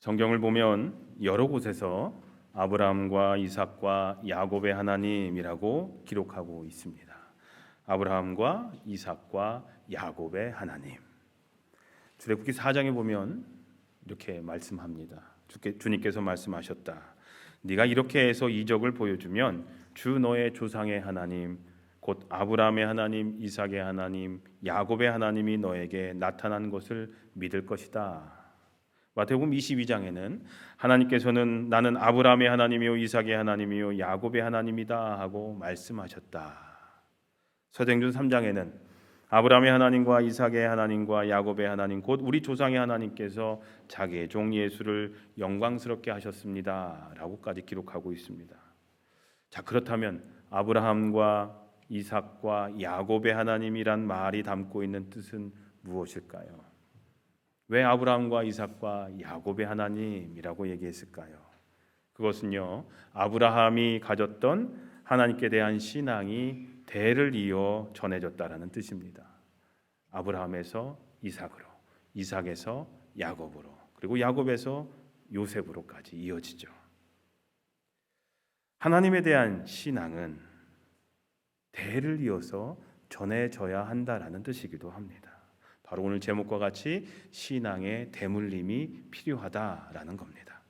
성경을 보면 여러 곳에서 아브라함과 이삭과 야곱의 하나님이라고 기록하고 있습니다. 아브라함과 이삭과 야곱의 하나님. 출애굽기 4장에 보면 이렇게 말씀합니다. 주님께서 말씀하셨다. 네가 이렇게 해서 이적을 보여주면 주 너의 조상의 하나님 곧 아브라함의 하나님, 이삭의 하나님, 야곱의 하나님이 너에게 나타난 것을 믿을 것이다. 마태복음 22장에는 하나님께서는 나는 아브라함의 하나님이요 이삭의 하나님이요 야곱의 하나님이다 하고 말씀하셨다. 사도행전 3장에는 아브라함의 하나님과 이삭의 하나님과 야곱의 하나님 곧 우리 조상의 하나님께서 자기의 종 예수를 영광스럽게 하셨습니다 라고까지 기록하고 있습니다. 자, 그렇다면 아브라함과 이삭과 야곱의 하나님이란 말이 담고 있는 뜻은 무엇일까요? 왜 아브라함과 이삭과 야곱의 하나님이라고 얘기했을까요? 그것은요, 아브라함이 가졌던 하나님께 대한 신앙이 대를 이어 전해졌다라는 뜻입니다. 아브라함에서 이삭으로, 이삭에서 야곱으로, 그리고 야곱에서 요셉으로까지 이어지죠. 하나님에 대한 신앙은 대를 이어서 전해져야 한다라는 뜻이기도 합니다. 바로 오늘 제목과 같이 신앙의 대물림이 필요하다라는 겁니다.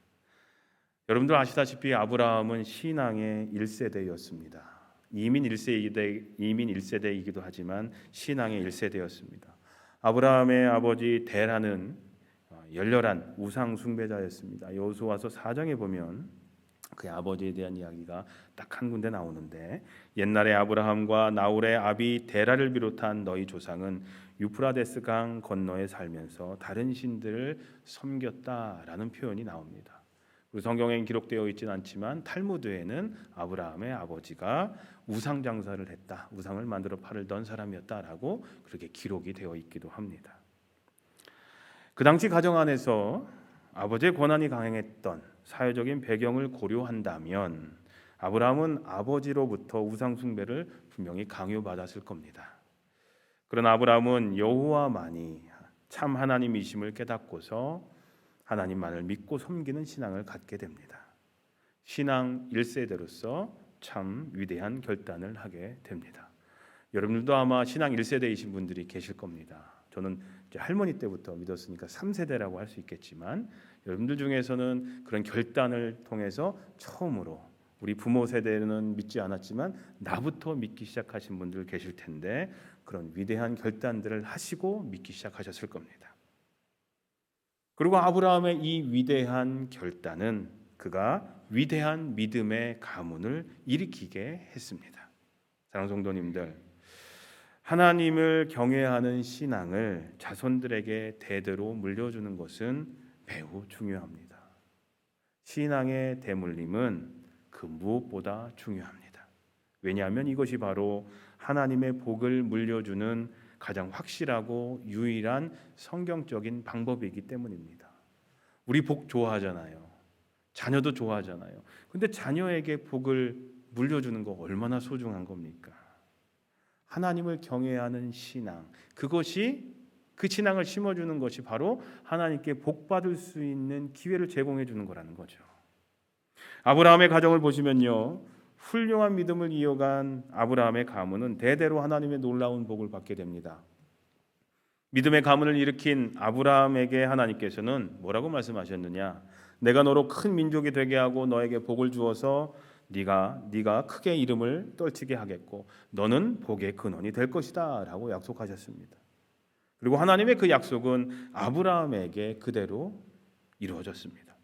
여러분들 아시다시피 아브라함은 신앙의 1세대였습니다. 이민 1세대이기도 하지만 신앙의 1세대였습니다. 아브라함의 아버지 데라는 열렬한 우상 숭배자였습니다. 여호수아서 4장에 보면 그의 아버지에 대한 이야기가 딱 한 군데 나오는데, 옛날에 아브라함과 나홀의 아비 데라를 비롯한 너희 조상은 유프라데스 강 건너에 살면서 다른 신들을 섬겼다라는 표현이 나옵니다. 그리고 성경에 기록되어 있지는 않지만 탈무드에는 아브라함의 아버지가 우상 장사를 했다, 우상을 만들어 팔던 사람이었다라고 그렇게 기록이 되어 있기도 합니다. 그 당시 가정 안에서 아버지의 권한이 강행했던 사회적인 배경을 고려한다면 아브라함은 아버지로부터 우상 숭배를 분명히 강요받았을 겁니다. 그러나 아브라함은 여호와만이 참 하나님이심을 깨닫고서 하나님만을 믿고 섬기는 신앙을 갖게 됩니다. 신앙 1세대로서 참 위대한 결단을 하게 됩니다. 여러분들도 아마 신앙 1세대이신 분들이 계실 겁니다. 저는 이제 할머니 때부터 믿었으니까 3세대라고 할 수 있겠지만, 여러분들 중에서는 그런 결단을 통해서 처음으로, 우리 부모 세대는 믿지 않았지만 나부터 믿기 시작하신 분들 계실 텐데, 그런 위대한 결단들을 하시고 믿기 시작하셨을 겁니다. 그리고 아브라함의 이 위대한 결단은 그가 위대한 믿음의 가문을 일으키게 했습니다. 사랑하는 성도님들, 하나님을 경외하는 신앙을 자손들에게 대대로 물려주는 것은 매우 중요합니다. 신앙의 대물림은 그 무엇보다 중요합니다. 왜냐하면 이것이 바로 하나님의 복을 물려주는 가장 확실하고 유일한 성경적인 방법이기 때문입니다. 우리 복 좋아하잖아요. 자녀도 좋아하잖아요. 근데 자녀에게 복을 물려주는 거 얼마나 소중한 겁니까? 하나님을 경외하는 신앙, 그것이, 그 신앙을 심어주는 것이 바로 하나님께 복받을 수 있는 기회를 제공해 주는 거라는 거죠. 아브라함의 가정을 보시면요, 훌륭한 믿음을 이어간 아브라함의 가문은 대대로 하나님의 놀라운 복을 받게 됩니다. 믿음의 가문을 일으킨 아브라함에게 하나님께서는 뭐라고 말씀하셨느냐? 내가 너로 큰 민족이 되게 하고 너에게 복을 주어서 네가 크게 이름을 떨치게 하겠고 너는 복의 근원이 될 것이다 라고 약속하셨습니다. 그리고 하나님의 그 약속은 아브라함에게 그대로 이루어졌습니다.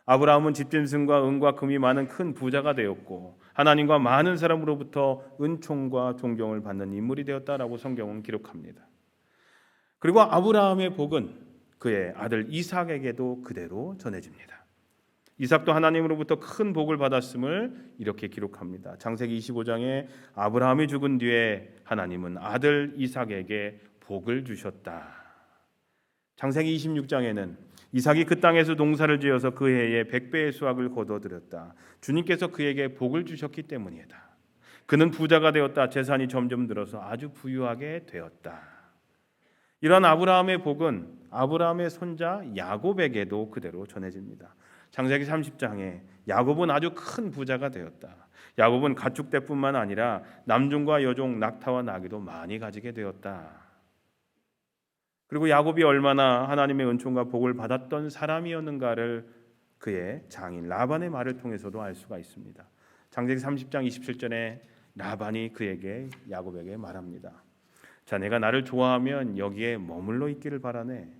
아브라함은 집짐승과 은과 금이 많은 큰 부자가 되었고 하나님과 많은 사람으로부터 은총과 존경을 받는 인물이 되었다라고 성경은 기록합니다. 그리고 아브라함의 복은 그의 아들 이삭에게도 그대로 전해집니다. 이삭도 하나님으로부터 큰 복을 받았음을 이렇게 기록합니다. 창세기 25장에 아브라함이 죽은 뒤에 하나님은 아들 이삭에게 복을 주셨다. 창세기 26장에는 이삭이 그 땅에서 농사를 지어서 그 해에 100배의 수확을 거둬들였다. 주님께서 그에게 복을 주셨기 때문이다. 그는 부자가 되었다. 재산이 점점 늘어서 아주 부유하게 되었다. 이런 아브라함의 복은 아브라함의 손자 야곱에게도 그대로 전해집니다. 창세기 30장에 야곱은 아주 큰 부자가 되었다. 야곱은 가축대뿐만 아니라 남종과 여종, 낙타와 나귀도 많이 가지게 되었다. 그리고 야곱이 얼마나 하나님의 은총과 복을 받았던 사람이었는가를 그의 장인 라반의 말을 통해서도 알 수가 있습니다. 창세기 30장 27절에 라반이 그에게 야곱에게 말합니다. 자네가 나를 좋아하면 여기에 머물러 있기를 바라네.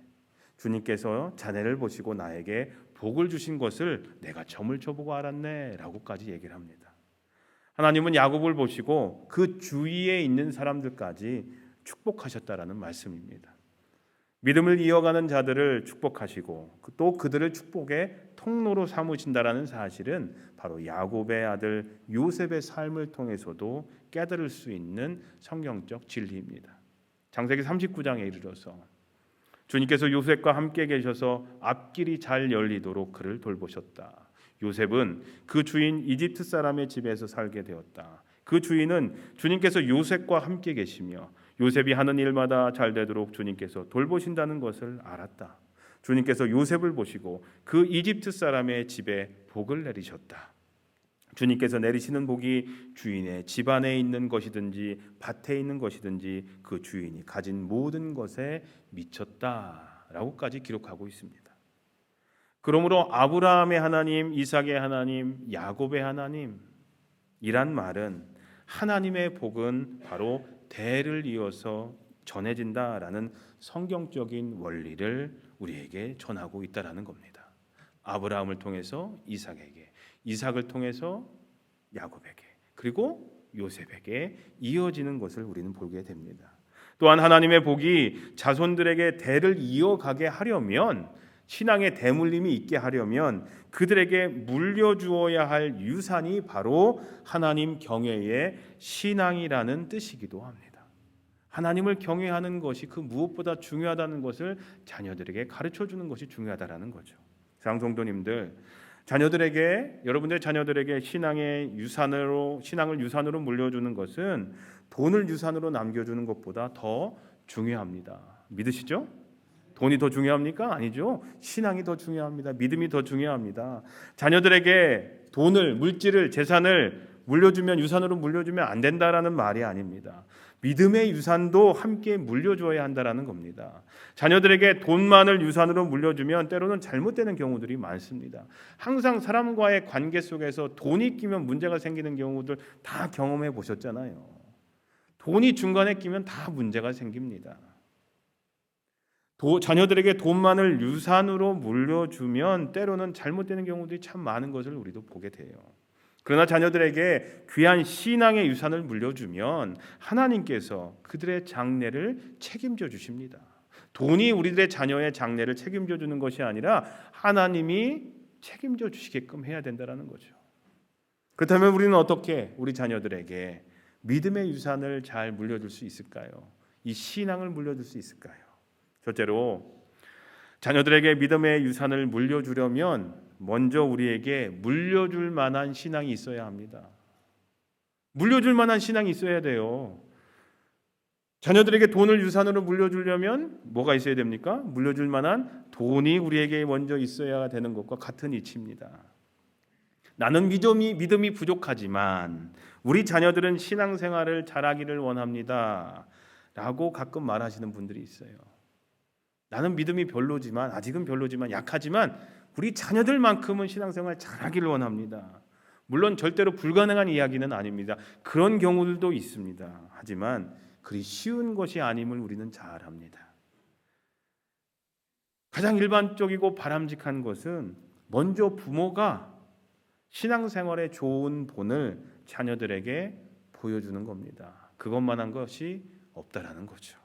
주님께서 자네를 보시고 나에게 복을 주신 것을 내가 점을 쳐보고 알았네 라고까지 얘기를 합니다. 하나님은 야곱을 보시고 그 주위에 있는 사람들까지 축복하셨다라는 말씀입니다. 믿음을 이어가는 자들을 축복하시고 또 그들을 축복의 통로로 삼으신다라는 사실은 바로 야곱의 아들 요셉의 삶을 통해서도 깨달을 수 있는 성경적 진리입니다. 창세기 39장에 이르러서 주님께서 요셉과 함께 계셔서 앞길이 잘 열리도록 그를 돌보셨다. 요셉은 그 주인 이집트 사람의 집에서 살게 되었다. 그 주인은 주님께서 요셉과 함께 계시며 요셉이 하는 일마다 잘 되도록 주님께서 돌보신다는 것을 알았다. 주님께서 요셉을 보시고 그 이집트 사람의 집에 복을 내리셨다. 주님께서 내리시는 복이 주인의 집안에 있는 것이든지 밭에 있는 것이든지 그 주인이 가진 모든 것에 미쳤다라고까지 기록하고 있습니다. 그러므로 아브라함의 하나님, 이삭의 하나님, 야곱의 하나님이란 말은 하나님의 복은 바로 대를 이어서 전해진다라는 성경적인 원리를 우리에게 전하고 있다라는 겁니다. 아브라함을 통해서 이삭에게, 이삭을 통해서 야곱에게, 그리고 요셉에게 이어지는 것을 우리는 보게 됩니다. 또한 하나님의 복이 자손들에게 대를 이어가게 하려면, 신앙의 대물림이 있게 하려면 그들에게 물려주어야 할 유산이 바로 하나님 경외의 신앙이라는 뜻이기도 합니다. 하나님을 경외하는 것이 그 무엇보다 중요하다는 것을 자녀들에게 가르쳐주는 것이 중요하다는 거죠. 장성도님들, 자녀들에게, 여러분들의 자녀들에게 신앙을 유산으로 물려주는 것은 돈을 유산으로 남겨주는 것보다 더 중요합니다. 믿으시죠? 돈이 더 중요합니까? 아니죠. 신앙이 더 중요합니다. 믿음이 더 중요합니다. 자녀들에게 돈을, 물질을, 재산을 유산으로 물려주면 안 된다라는 말이 아닙니다. 믿음의 유산도 함께 물려줘야 한다라는 겁니다. 자녀들에게 돈만을 유산으로 물려주면 때로는 잘못되는 경우들이 많습니다. 항상 사람과의 관계 속에서 돈이 끼면 문제가 생기는 경우들 다 경험해 보셨잖아요. 돈이 중간에 끼면 다 문제가 생깁니다. 자녀들에게 돈만을 유산으로 물려주면 때로는 잘못되는 경우들이 참 많은 것을 우리도 보게 돼요. 그러나 자녀들에게 귀한 신앙의 유산을 물려주면 하나님께서 그들의 장래를 책임져 주십니다. 돈이 우리들의 자녀의 장래를 책임져 주는 것이 아니라 하나님이 책임져 주시게끔 해야 된다는 거죠. 그렇다면 우리는 어떻게 우리 자녀들에게 믿음의 유산을 잘 물려줄 수 있을까요? 이 신앙을 물려줄 수 있을까요? 첫째로, 자녀들에게 믿음의 유산을 물려주려면 먼저 우리에게 물려줄 만한 신앙이 있어야 합니다. 물려줄 만한 신앙이 있어야 돼요. 자녀들에게 돈을 유산으로 물려주려면 뭐가 있어야 됩니까? 물려줄 만한 돈이 우리에게 먼저 있어야 되는 것과 같은 이치입니다. 나는 믿음이 부족하지만 우리 자녀들은 신앙생활을 잘하기를 원합니다 라고 가끔 말하시는 분들이 있어요. 나는 믿음이 아직은 별로지만 약하지만 우리 자녀들만큼은 신앙생활 잘하기를 원합니다. 물론 절대로 불가능한 이야기는 아닙니다. 그런 경우들도 있습니다. 하지만 그리 쉬운 것이 아님을 우리는 잘 압니다. 가장 일반적이고 바람직한 것은 먼저 부모가 신앙생활에 좋은 본을 자녀들에게 보여주는 겁니다. 그것만한 것이 없다라는 거죠.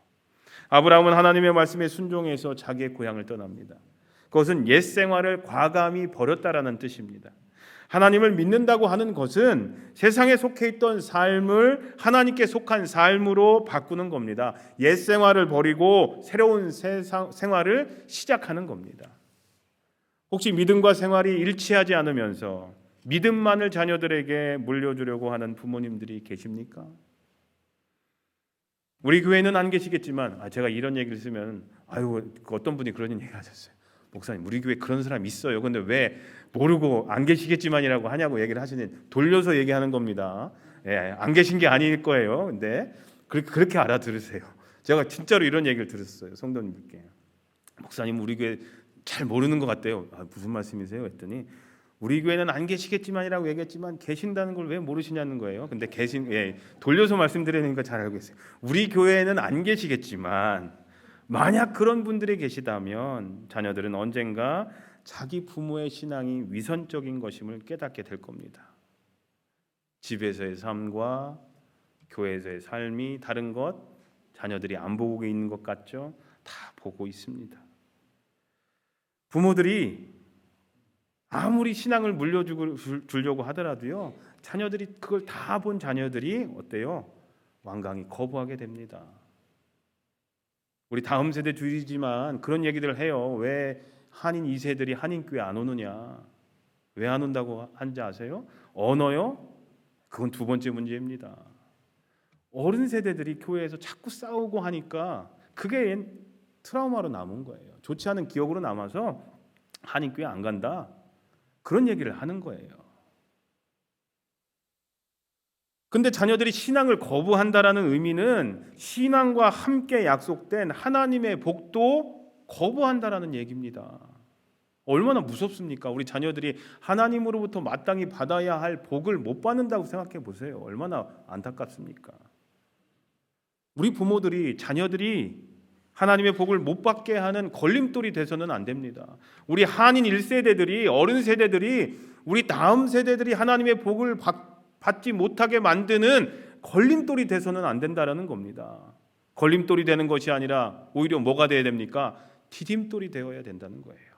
아브라함은 하나님의 말씀에 순종해서 자기의 고향을 떠납니다. 그것은 옛 생활을 과감히 버렸다라는 뜻입니다. 하나님을 믿는다고 하는 것은 세상에 속해 있던 삶을 하나님께 속한 삶으로 바꾸는 겁니다. 옛 생활을 버리고 새로운 생활을 시작하는 겁니다. 혹시 믿음과 생활이 일치하지 않으면서 믿음만을 자녀들에게 물려주려고 하는 부모님들이 계십니까? 우리 교회는 안 계시겠지만 제가 이런 얘기를 쓰면 어떤 분이 그런 얘기를 하셨어요. 목사님, 우리 교회 그런 사람 있어요. 근데 왜 모르고 안 계시겠지만이라고 하냐고 얘기를 하시는, 돌려서 얘기하는 겁니다. 예, 안 계신 게 아닐 거예요. 근데 그렇게 알아들으세요. 제가 진짜로 이런 얘기를 들었어요. 성도님들께. 목사님, 우리 교회 잘 모르는 것 같대요. 무슨 말씀이세요? 했더니 우리 교회는 안 계시겠지만이라고 얘기했지만 계신다는 걸 왜 모르시냐는 거예요. 근데 돌려서 말씀드리니까 잘 알고 있어요. 우리 교회는 안 계시겠지만 만약 그런 분들이 계시다면 자녀들은 언젠가 자기 부모의 신앙이 위선적인 것임을 깨닫게 될 겁니다. 집에서의 삶과 교회에서의 삶이 다른 것, 자녀들이 안 보고 있는 것 같죠? 다 보고 있습니다. 부모들이 아무리 신앙을 물려주려고 하더라도요, 자녀들이 그걸 다 본 자녀들이 어때요? 완강히 거부하게 됩니다. 우리 다음 세대 주의지만 그런 얘기들 해요. 왜 한인 2세들이 한인교회 안 오느냐? 왜 안 온다고 한지 아세요? 언어요? 그건 두 번째 문제입니다. 어른 세대들이 교회에서 자꾸 싸우고 하니까 그게 트라우마로 남은 거예요. 좋지 않은 기억으로 남아서 한인교회 안 간다, 그런 얘기를 하는 거예요. 근데 자녀들이 신앙을 거부한다라는 의미는 신앙과 함께 약속된 하나님의 복도 거부한다라는 얘기입니다. 얼마나 무섭습니까? 우리 자녀들이 하나님으로부터 마땅히 받아야 할 복을 못 받는다고 생각해 보세요. 얼마나 안타깝습니까? 우리 부모들이 자녀들이 하나님의 복을 못 받게 하는 걸림돌이 돼서는 안 됩니다. 우리 한인 1세대들이, 어른 세대들이, 우리 다음 세대들이 하나님의 복을 받지 못하게 만드는 걸림돌이 돼서는 안 된다라는 겁니다. 걸림돌이 되는 것이 아니라 오히려 뭐가 돼야 됩니까? 디딤돌이 되어야 된다는 거예요.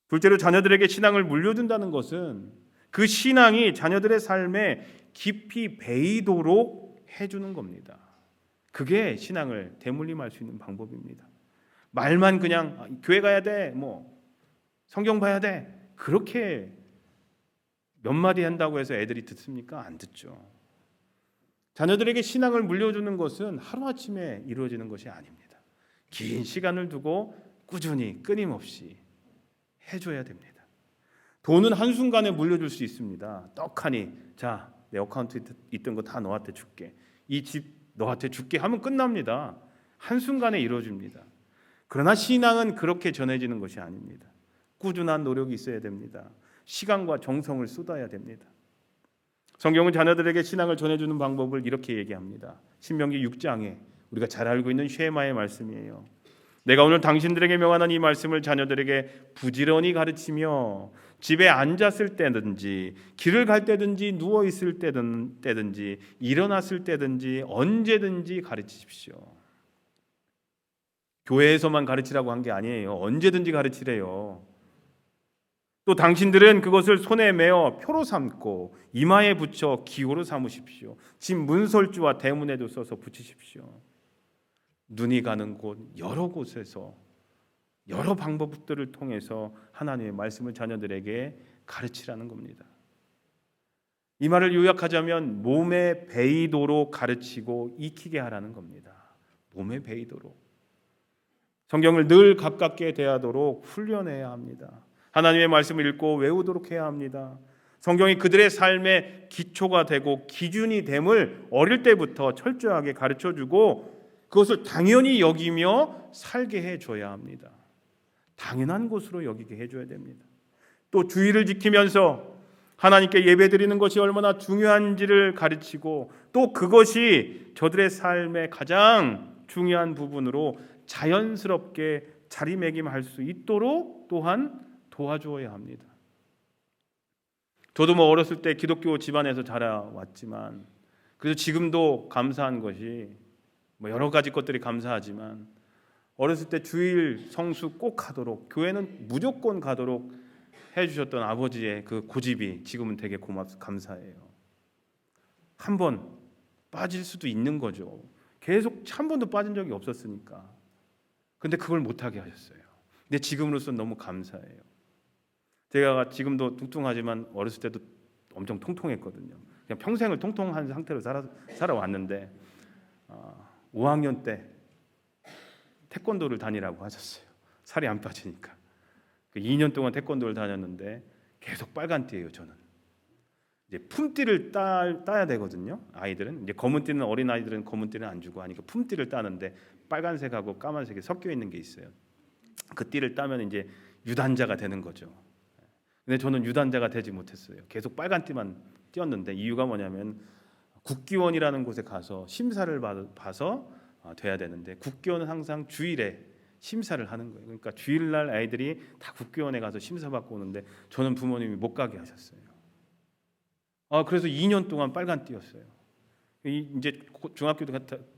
둘째로, 자녀들에게 신앙을 물려준다는 것은 그 신앙이 자녀들의 삶에 깊이 배이도록 해주는 겁니다. 그게 신앙을 대물림할 수 있는 방법입니다. 말만 그냥 교회 가야 돼, 성경 봐야 돼, 그렇게 몇 마디 한다고 해서 애들이 듣습니까? 안 듣죠. 자녀들에게 신앙을 물려주는 것은 하루아침에 이루어지는 것이 아닙니다. 긴 시간을 두고 꾸준히 끊임없이 해줘야 됩니다. 돈은 한순간에 물려줄 수 있습니다. 떡하니, 자, 내 어카운트에 있던 거 다 너한테 줄게, 이 집 너한테 줄게 하면 끝납니다. 한순간에 이루어집니다. 그러나 신앙은 그렇게 전해지는 것이 아닙니다. 꾸준한 노력이 있어야 됩니다. 시간과 정성을 쏟아야 됩니다. 성경은 자녀들에게 신앙을 전해주는 방법을 이렇게 얘기합니다. 신명기 6장에 우리가 잘 알고 있는 쉐마의 말씀이에요. 내가 오늘 당신들에게 명하는 이 말씀을 자녀들에게 부지런히 가르치며 집에 앉았을 때든지 길을 갈 때든지 누워 있을 때든지 일어났을 때든지 언제든지 가르치십시오. 교회에서만 가르치라고 한 게 아니에요. 언제든지 가르치래요. 또 당신들은 그것을 손에 메어 표로 삼고 이마에 붙여 기호로 삼으십시오. 집 문설주와 대문에도 써서 붙이십시오. 눈이 가는 곳 여러 곳에서 여러 방법들을 통해서 하나님의 말씀을 자녀들에게 가르치라는 겁니다. 이 말을 요약하자면 몸에 배이도록 가르치고 익히게 하라는 겁니다. 몸에 배이도록. 성경을 늘 가깝게 대하도록 훈련해야 합니다. 하나님의 말씀을 읽고 외우도록 해야 합니다. 성경이 그들의 삶의 기초가 되고 기준이 됨을 어릴 때부터 철저하게 가르쳐주고 그것을 당연히 여기며 살게 해줘야 합니다. 당연한 것으로 여기게 해줘야 됩니다. 또 주의를 지키면서 하나님께 예배드리는 것이 얼마나 중요한지를 가르치고 또 그것이 저들의 삶의 가장 중요한 부분으로 자연스럽게 자리매김할 수 있도록 또한 도와주어야 합니다. 저도 어렸을 때 기독교 집안에서 자라왔지만 그래서 지금도 감사한 것이 여러 가지 것들이 감사하지만 어렸을 때 주일 성수 꼭 하도록 교회는 무조건 가도록 해주셨던 아버지의 그 고집이 지금은 되게 감사해요. 한 번 빠질 수도 있는 거죠. 계속 한 번도 빠진 적이 없었으니까. 근데 그걸 못하게 하셨어요. 근데 지금으로서는 너무 감사해요. 제가 지금도 뚱뚱하지만 어렸을 때도 엄청 통통했거든요. 그냥 평생을 통통한 상태로 살아왔는데 5학년 때 태권도를 다니라고 하셨어요. 살이 안 빠지니까. 2년 동안 태권도를 다녔는데 계속 빨간띠예요. 저는 이제 품띠를 따야 되거든요. 아이들은 이제 검은띠는 어린 아이들은 검은띠는 안 주고 하니까 품띠를 따는데 빨간색하고 까만색이 섞여 있는 게 있어요. 그 띠를 따면 이제 유단자가 되는 거죠. 근데 저는 유단자가 되지 못했어요. 계속 빨간띠만 띄었는데 이유가 뭐냐면 국기원이라는 곳에 가서 심사를 봐서 돼야 되는데 국기원은 항상 주일에 심사를 하는 거예요. 그러니까 주일날 아이들이 다 국기원에 가서 심사받고 오는데 저는 부모님이 못 가게 하셨어요. 그래서 2년 동안 빨간띠였어요. 이제 중학교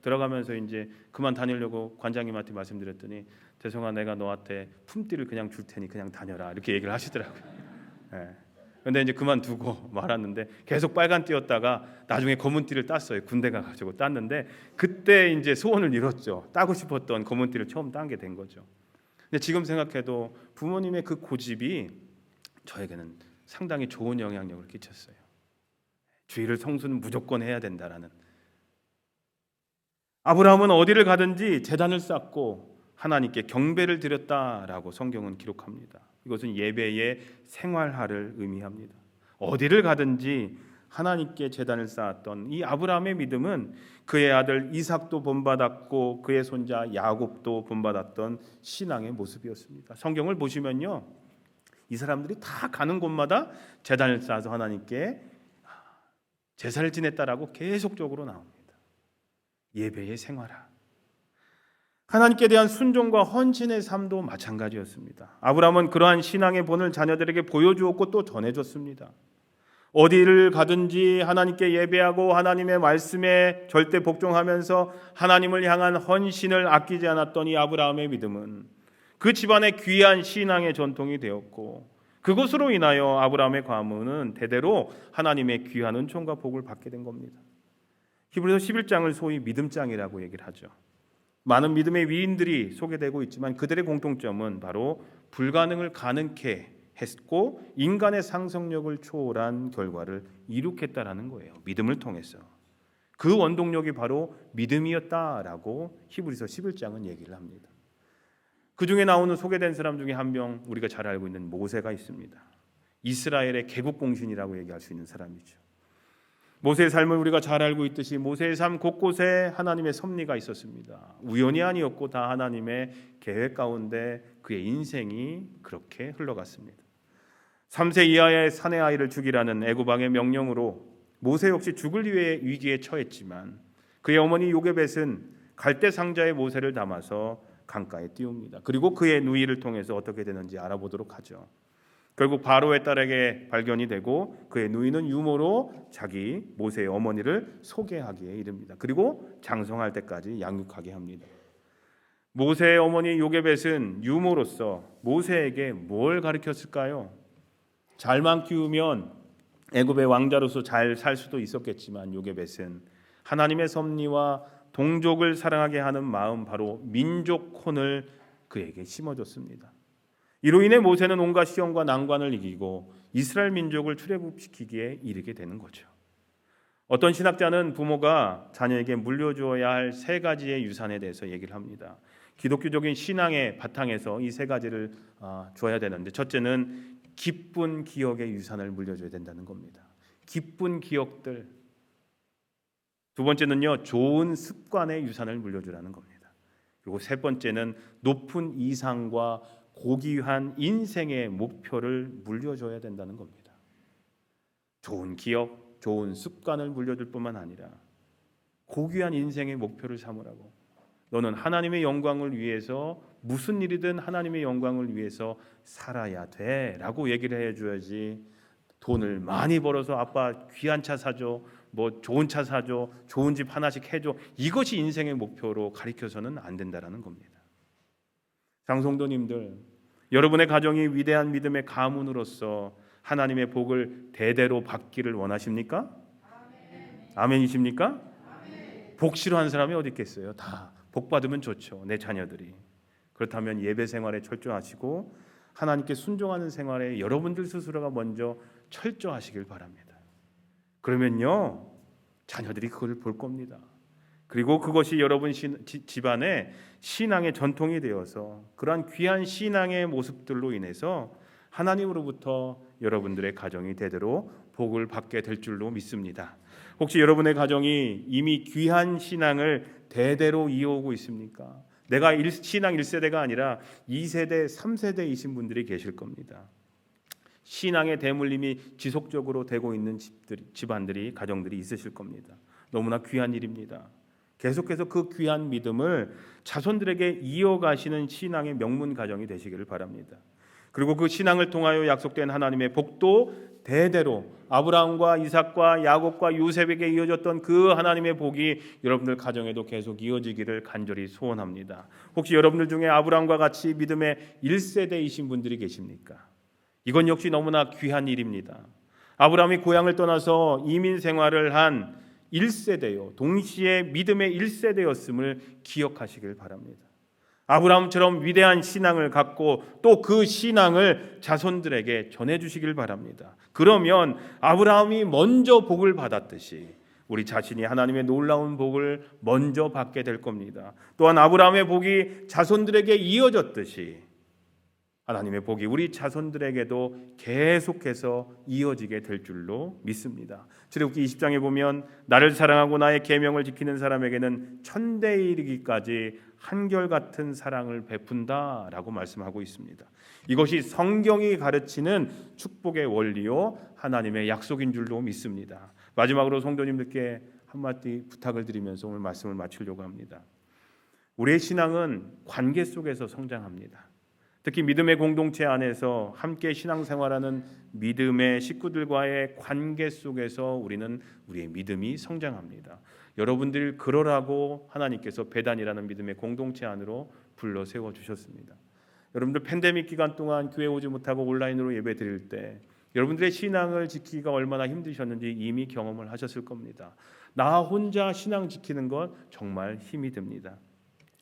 들어가면서 이제 그만 다니려고 관장님한테 말씀드렸더니 대성아 내가 너한테 품띠를 그냥 줄 테니 그냥 다녀라 이렇게 얘기를 하시더라고요. 예. 근데 이제 그만두고 말았는데 계속 빨간띠였다가 나중에 검은띠를 땄어요. 군대 가가지고 땄는데 그때 이제 소원을 이뤘죠. 따고 싶었던 검은띠를 처음 딴 게 된 거죠. 근데 지금 생각해도 부모님의 그 고집이 저에게는 상당히 좋은 영향력을 끼쳤어요. 주일을 성수는 무조건 해야 된다라는. 아브라함은 어디를 가든지 제단을 쌓고 하나님께 경배를 드렸다라고 성경은 기록합니다. 이것은 예배의 생활화를 의미합니다. 어디를 가든지 하나님께 제단을 쌓았던 이 아브라함의 믿음은 그의 아들 이삭도 본받았고 그의 손자 야곱도 본받았던 신앙의 모습이었습니다. 성경을 보시면요, 이 사람들이 다 가는 곳마다 제단을 쌓아서 하나님께 제사를 지냈다라고 계속적으로 나옵니다. 예배의 생활화. 하나님께 대한 순종과 헌신의 삶도 마찬가지였습니다. 아브라함은 그러한 신앙의 본을 자녀들에게 보여주었고 또 전해줬습니다. 어디를 가든지 하나님께 예배하고 하나님의 말씀에 절대 복종하면서 하나님을 향한 헌신을 아끼지 않았던 이 아브라함의 믿음은 그 집안의 귀한 신앙의 전통이 되었고 그것으로 인하여 아브라함의 가문은 대대로 하나님의 귀한 은총과 복을 받게 된 겁니다. 히브리서 11장을 소위 믿음장이라고 얘기를 하죠. 많은 믿음의 위인들이 소개되고 있지만 그들의 공통점은 바로 불가능을 가능케 했고 인간의 상상력을 초월한 결과를 이룩했다라는 거예요. 믿음을 통해서. 그 원동력이 바로 믿음이었다라고 히브리서 11장은 얘기를 합니다. 그 중에 나오는 소개된 사람 중에 한 명 우리가 잘 알고 있는 모세가 있습니다. 이스라엘의 개국공신이라고 얘기할 수 있는 사람이죠. 모세의 삶을 우리가 잘 알고 있듯이 모세의 삶 곳곳에 하나님의 섭리가 있었습니다. 우연이 아니었고 다 하나님의 계획 가운데 그의 인생이 그렇게 흘러갔습니다. 3세 이하의 사내 아이를 죽이라는 애굽 왕의 명령으로 모세 역시 죽을 위기에 처했지만 그의 어머니 요게벳은 갈대 상자에 모세를 담아서 강가에 띄웁니다. 그리고 그의 누이를 통해서 어떻게 되는지 알아보도록 하죠. 결국 바로의 딸에게 발견이 되고 그의 누이는 유모로 자기 모세의 어머니를 소개하기에 이릅니다. 그리고 장성할 때까지 양육하게 합니다. 모세의 어머니 요게벳은 유모로서 모세에게 뭘 가르쳤을까요? 잘만 키우면 애굽의 왕자로서 잘 살 수도 있었겠지만 요게벳은 하나님의 섭리와 동족을 사랑하게 하는 마음, 바로 민족혼을 그에게 심어줬습니다. 이로 인해 모세는 온갖 시험과 난관을 이기고 이스라엘 민족을 출애굽시키기에 이르게 되는 거죠. 어떤 신학자는 부모가 자녀에게 물려주어야 할 세 가지의 유산에 대해서 얘기를 합니다. 기독교적인 신앙의 바탕에서 이 세 가지를 줘야 되는데, 첫째는 기쁜 기억의 유산을 물려줘야 된다는 겁니다. 기쁜 기억들. 두 번째는요, 좋은 습관의 유산을 물려주라는 겁니다. 그리고 세 번째는 높은 이상과 고귀한 인생의 목표를 물려줘야 된다는 겁니다. 좋은 기억, 좋은 습관을 물려줄 뿐만 아니라 고귀한 인생의 목표를 삼으라고. 너는 하나님의 영광을 위해서 무슨 일이든 하나님의 영광을 위해서 살아야 돼 라고 얘기를 해줘야지, 돈을 많이 벌어서 아빠 귀한 차 사줘, 뭐 좋은 차 사줘, 좋은 집 하나씩 해줘, 이것이 인생의 목표로 가리켜서는 안 된다라는 겁니다. 장성도님들, 여러분의 가정이 위대한 믿음의 가문으로서 하나님의 복을 대대로 받기를 원하십니까? 아멘이십니까? 복 싫어하는 사람이 어디 있겠어요? 다 복 받으면 좋죠, 내 자녀들이. 그렇다면 예배 생활에 철저하시고 하나님께 순종하는 생활에 여러분들 스스로가 먼저 철저하시길 바랍니다. 그러면요, 자녀들이 그걸 볼 겁니다. 그리고 그것이 여러분 집안의 신앙의 전통이 되어서 그러한 귀한 신앙의 모습들로 인해서 하나님으로부터 여러분들의 가정이 대대로 복을 받게 될 줄로 믿습니다. 혹시 여러분의 가정이 이미 귀한 신앙을 대대로 이어오고 있습니까? 내가 신앙 1세대가 아니라 2세대, 3세대이신 분들이 계실 겁니다. 신앙의 대물림이 지속적으로 되고 있는 집안들이, 가정들이 있으실 겁니다. 너무나 귀한 일입니다. 계속해서 그 귀한 믿음을 자손들에게 이어가시는 신앙의 명문 가정이 되시기를 바랍니다. 그리고 그 신앙을 통하여 약속된 하나님의 복도 대대로 아브라함과 이삭과 야곱과 요셉에게 이어졌던 그 하나님의 복이 여러분들 가정에도 계속 이어지기를 간절히 소원합니다. 혹시 여러분들 중에 아브라함과 같이 믿음의 1세대이신 분들이 계십니까? 이건 역시 너무나 귀한 일입니다. 아브라함이 고향을 떠나서 이민 생활을 한 1세대요, 동시에 믿음의 1세대였음을 기억하시길 바랍니다. 아브라함처럼 위대한 신앙을 갖고 또 그 신앙을 자손들에게 전해주시길 바랍니다. 그러면 아브라함이 먼저 복을 받았듯이 우리 자신이 하나님의 놀라운 복을 먼저 받게 될 겁니다. 또한 아브라함의 복이 자손들에게 이어졌듯이 하나님의 복이 우리 자손들에게도 계속해서 이어지게 될 줄로 믿습니다. 출애굽기 20장에 보면 나를 사랑하고 나의 계명을 지키는 사람에게는 천대에 이르기까지 한결같은 사랑을 베푼다라고 말씀하고 있습니다. 이것이 성경이 가르치는 축복의 원리요 하나님의 약속인 줄로 믿습니다. 마지막으로 성도님들께 한마디 부탁을 드리면서 오늘 말씀을 마치려고 합니다. 우리의 신앙은 관계 속에서 성장합니다. 특히 믿음의 공동체 안에서 함께 신앙생활하는 믿음의 식구들과의 관계 속에서 우리는 우리의 믿음이 성장합니다. 여러분들 그러라고 하나님께서 배단이라는 믿음의 공동체 안으로 불러 세워주셨습니다. 여러분들 팬데믹 기간 동안 교회 오지 못하고 온라인으로 예배 드릴 때 여러분들의 신앙을 지키기가 얼마나 힘드셨는지 이미 경험을 하셨을 겁니다. 나 혼자 신앙 지키는 건 정말 힘이 듭니다.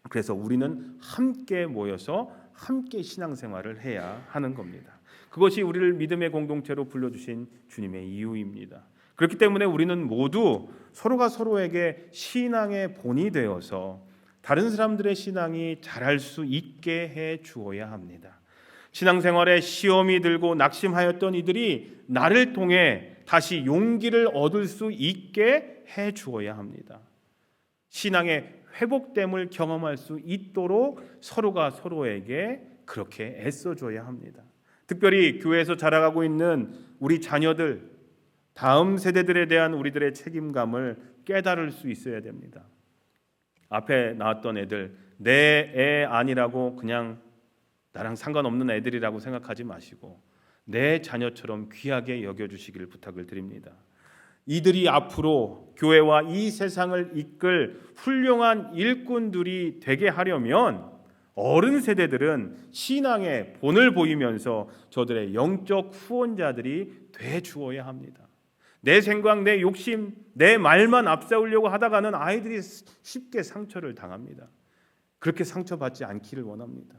그래서 우리는 함께 모여서 함께 신앙생활을 해야 하는 겁니다. 그것이 우리를 믿음의 공동체로 불러주신 주님의 이유입니다. 그렇기 때문에 우리는 모두 서로가 서로에게 신앙의 본이 되어서 다른 사람들의 신앙이 자랄 수 있게 해 주어야 합니다. 신앙생활에 시험이 들고 낙심하였던 이들이 나를 통해 다시 용기를 얻을 수 있게 해 주어야 합니다. 신앙의 회복됨을 경험할 수 있도록 서로가 서로에게 그렇게 애써줘야 합니다. 특별히 교회에서 자라가고 있는 우리 자녀들, 다음 세대들에 대한 우리들의 책임감을 깨달을 수 있어야 됩니다. 앞에 나왔던 애들, 내 애 아니라고 그냥 나랑 상관없는 애들이라고 생각하지 마시고 내 자녀처럼 귀하게 여겨주시기를 부탁을 드립니다. 이들이 앞으로 교회와 이 세상을 이끌 훌륭한 일꾼들이 되게 하려면 어른 세대들은 신앙의 본을 보이면서 저들의 영적 후원자들이 돼 주어야 합니다. 내 생각, 내 욕심, 내 말만 앞세우려고 하다가는 아이들이 쉽게 상처를 당합니다. 그렇게 상처받지 않기를 원합니다.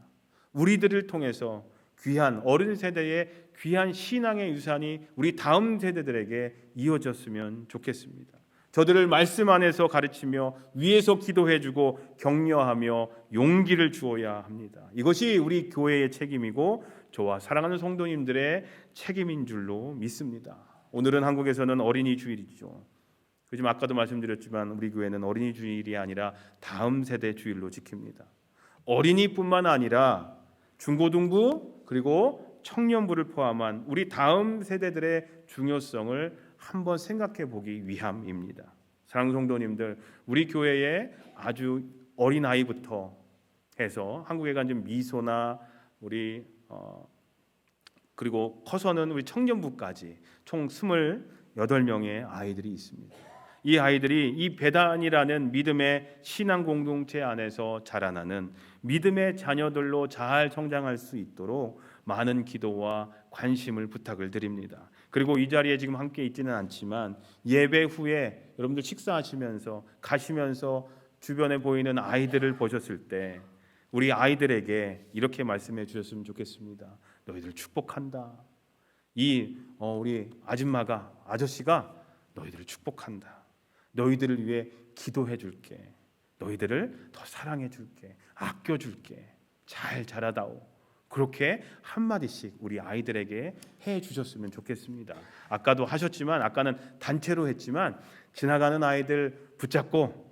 우리들을 통해서 귀한 어른 세대의 귀한 신앙의 유산이 우리 다음 세대들에게 이어졌으면 좋겠습니다. 저들을 말씀 안에서 가르치며 위에서 기도해주고 격려하며 용기를 주어야 합니다. 이것이 우리 교회의 책임이고 저와 사랑하는 성도님들의 책임인 줄로 믿습니다. 오늘은 한국에서는 어린이 주일이죠. 그지만 아까도 말씀드렸지만 우리 교회는 어린이 주일이 아니라 다음 세대 주일로 지킵니다. 어린이뿐만 아니라 중고등부 그리고 청년부를 포함한 우리 다음 세대들의 중요성을 한번 생각해 보기 위함입니다. 사랑하는 성도님들, 우리 교회에 아주 어린 아이부터 해서 한국에 간 미소나 우리 그리고 커서는 우리 청년부까지 총 28명의 아이들이 있습니다. 이 아이들이 이 배단이라는 믿음의 신앙 공동체 안에서 자라나는 믿음의 자녀들로 잘 성장할 수 있도록 많은 기도와 관심을 부탁을 드립니다. 그리고 이 자리에 지금 함께 있지는 않지만 예배 후에 여러분들 식사하시면서 가시면서 주변에 보이는 아이들을 보셨을 때 우리 아이들에게 이렇게 말씀해 주셨으면 좋겠습니다. 너희들 축복한다. 우리 아줌마가, 아저씨가 너희들을 축복한다. 너희들을 위해 기도해 줄게. 너희들을 더 사랑해 줄게. 아껴 줄게. 잘 자라다오. 그렇게 한마디씩 우리 아이들에게 해 주셨으면 좋겠습니다. 아까도 하셨지만, 아까는 단체로 했지만, 지나가는 아이들 붙잡고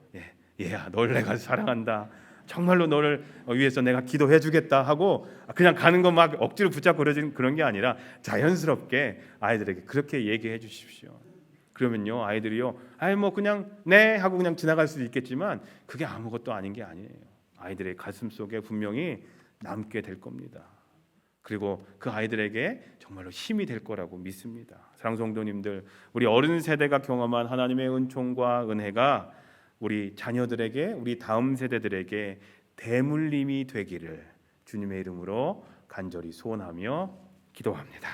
얘야, 널 내가 사랑한다. 정말로 너를 위해서 내가 기도해 주겠다 하고 그냥 가는 거 막 억지로 붙잡고 그런 게 아니라 자연스럽게 아이들에게 그렇게 얘기해 주십시오. 그러면요, 아이들이요, 뭐 그냥 네 하고 그냥 지나갈 수도 있겠지만 그게 아무것도 아닌 게 아니에요. 아이들의 가슴 속에 분명히 남게 될 겁니다. 그리고 그 아이들에게 정말로 힘이 될 거라고 믿습니다. 사랑하는 성도님들, 우리 어른 세대가 경험한 하나님의 은총과 은혜가 우리 자녀들에게, 우리 다음 세대들에게 대물림이 되기를 주님의 이름으로 간절히 소원하며 기도합니다.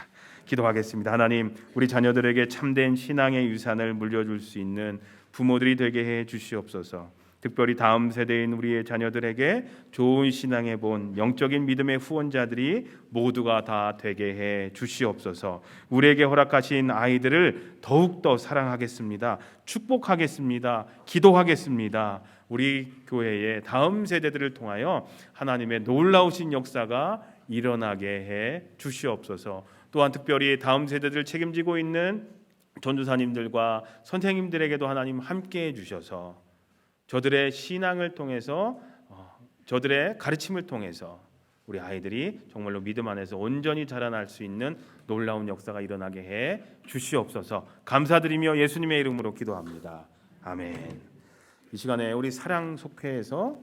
기도하겠습니다. 하나님, 우리 자녀들에게 참된 신앙의 유산을 물려줄 수 있는 부모들이 되게 해 주시옵소서. 특별히 다음 세대인 우리의 자녀들에게 좋은 신앙의 본, 영적인 믿음의 후원자들이 모두가 다 되게 해 주시옵소서. 우리에게 허락하신 아이들을 더욱더 사랑하겠습니다. 축복하겠습니다. 기도하겠습니다. 우리 교회의 다음 세대들을 통하여 하나님의 놀라우신 역사가 일어나게 해 주시옵소서. 또한 특별히 다음 세대들을 책임지고 있는 전도사님들과 선생님들에게도 하나님 함께해 주셔서 저들의 신앙을 통해서, 저들의 가르침을 통해서 우리 아이들이 정말로 믿음 안에서 온전히 자라날 수 있는 놀라운 역사가 일어나게 해 주시옵소서. 감사드리며 예수님의 이름으로 기도합니다. 아멘. 이 시간에 우리 사랑 속회에서